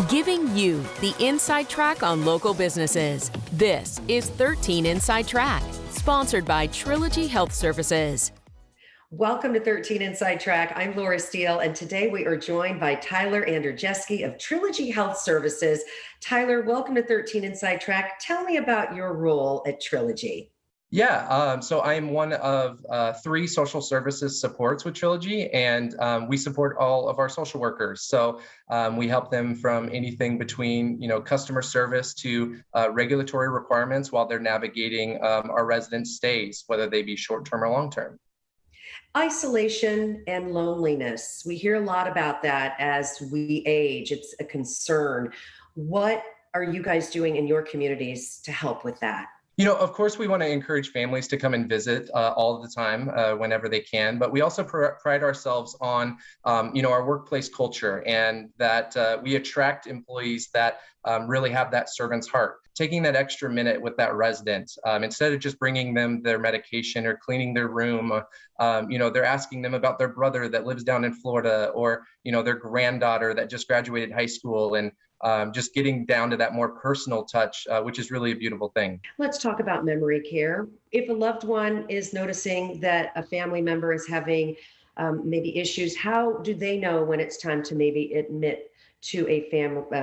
Giving you the inside track on local businesses. This is 13 Inside Track, sponsored by Trilogy Health Services. Welcome to 13 Inside Track. I'm Laura Steele, and today we are joined by Tyler Anderjeski of Trilogy Health Services. Tyler, welcome to 13 Inside Track. Tell me about your role at Trilogy. So I'm one of three social services supports with Trilogy, and we support all of our social workers. So we help them from anything between, customer service to regulatory requirements while they're navigating our resident stays, whether they be short-term or long-term. Isolation and loneliness. We hear a lot about that as we age. It's a concern. What are you guys doing in your communities to help with that? Of course, we want to encourage families to come and visit all the time whenever they can, but we also pride ourselves on, our workplace culture, and that we attract employees that really have that servant's heart. Taking that extra minute with that resident, instead of just bringing them their medication or cleaning their room, they're asking them about their brother that lives down in Florida, or, their granddaughter that just graduated high school, and just getting down to that more personal touch, which is really a beautiful thing. Let's talk about memory care. If a loved one is noticing that a family member is having maybe issues, how do they know when it's time to maybe admit to a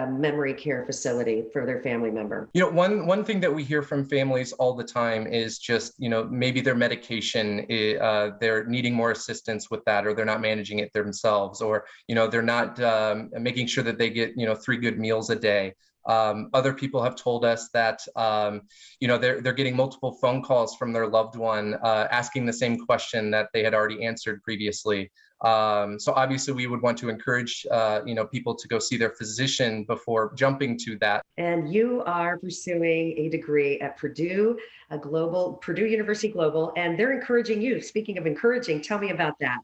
memory care facility for their family member? One thing that we hear from families all the time is just, maybe their medication, they're needing more assistance with that, or they're not managing it themselves, or, they're not making sure that they get, 3 good meals a day. Other people have told us that, they're getting multiple phone calls from their loved one asking the same question that they had already answered previously. So obviously we would want to encourage, people to go see their physician before jumping to that. And you are pursuing a degree at Purdue University Global, and they're encouraging you. Speaking of encouraging, tell me about that.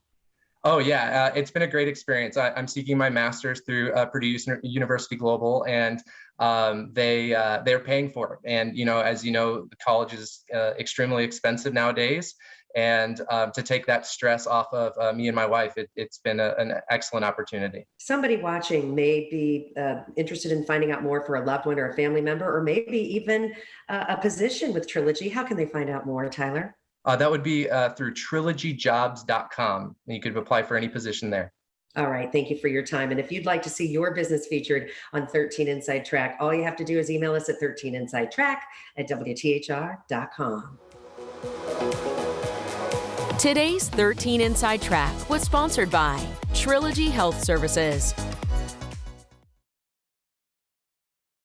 Oh yeah, it's been a great experience. I'm seeking my master's through Purdue University Global, and they're paying for it. And as you know, the college is extremely expensive nowadays, and to take that stress off of me and my wife, it's been an excellent opportunity. Somebody watching may be interested in finding out more for a loved one or a family member, or maybe even a position with Trilogy. How can they find out more, Tyler? That would be through trilogyjobs.com. And you could apply for any position there. All right. Thank you for your time. And if you'd like to see your business featured on 13 Inside Track, all you have to do is email us at 13insidetrack@wthr.com. Today's 13 Inside Track was sponsored by Trilogy Health Services.